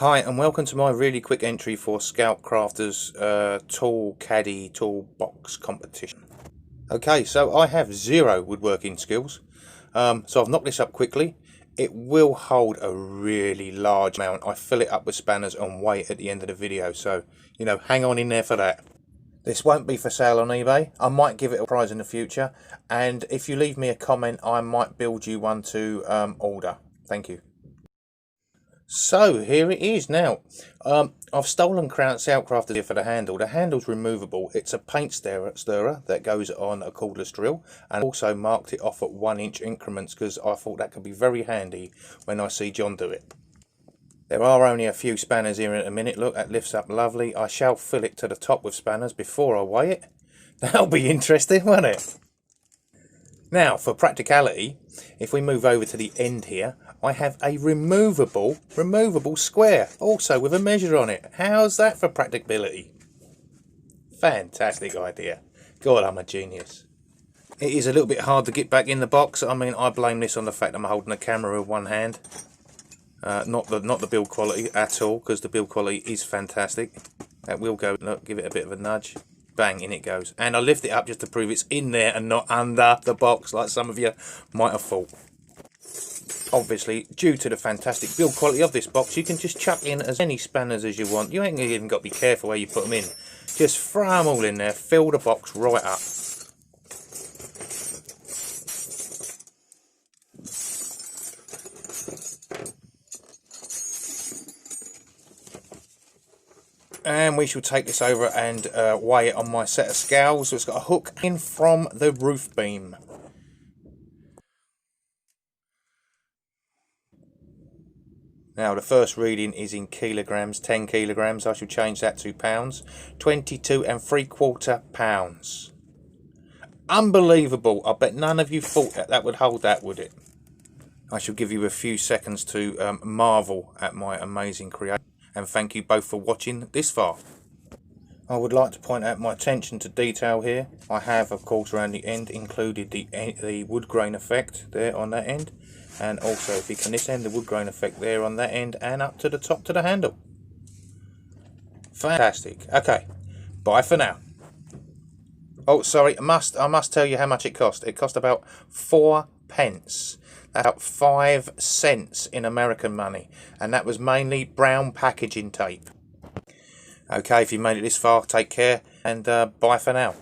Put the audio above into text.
Hi and welcome to my really quick entry for Scoutcrafter's tool caddy toolbox competition. Okay, so I have 0 woodworking skills, so I've knocked this up quickly. It will hold a really large amount. I fill it up with spanners and weigh it at the end of the video, so you know, hang on in there for that. This won't be for sale on eBay. I might give it a prize in the future, and if you leave me a comment I might build you one to order. Thank you. So here it is now. I've stolen Scoutcrafter here for the handle. The handle's removable. It's a paint stirrer that goes on a cordless drill, and also marked it off at 1-inch increments because I thought that could be very handy when I see John do it. There are only a few spanners here in a minute. Look, that lifts up lovely. I shall fill it to the top with spanners before I weigh it. That'll be interesting, won't it? Now, for practicality, if we move over to the end here, I have a removable square, also with a measure on it. How's that for practicability? Fantastic idea. God, I'm a genius. It is a little bit hard to get back in the box. I mean, I blame this on the fact I'm holding the camera with one hand. Not the build quality at all, because the build quality is fantastic. That will go, look, give it a bit of a nudge. Bang, in it goes. And I lift it up just to prove it's in there and not under the box like some of you might have thought. Obviously, due to the fantastic build quality of this box, you can just chuck in as many spanners as you want. You ain't even got to be careful where you put them in. Just throw them all in there, fill the box right up. And we shall take this over and weigh it on my set of scales. So it's got a hook in from the roof beam. Now the first reading is in kilograms, 10 kilograms. I shall change that to pounds. 22¾ pounds. Unbelievable. I bet none of you thought that would hold that, would it? I shall give you a few seconds to marvel at my amazing creation. And thank you both for watching this far. I would like to point out my attention to detail here. I have, of course, around the end included the wood grain effect there on that end. And also, if you can this end, the wood grain effect there on that end and up to the top to the handle. Fantastic. Okay, bye for now. Oh, sorry, I must tell you how much it cost. It cost about 4 pence. About 5 cents in American money, and that was mainly brown packaging tape. Okay, if you made it this far, take care, and bye for now.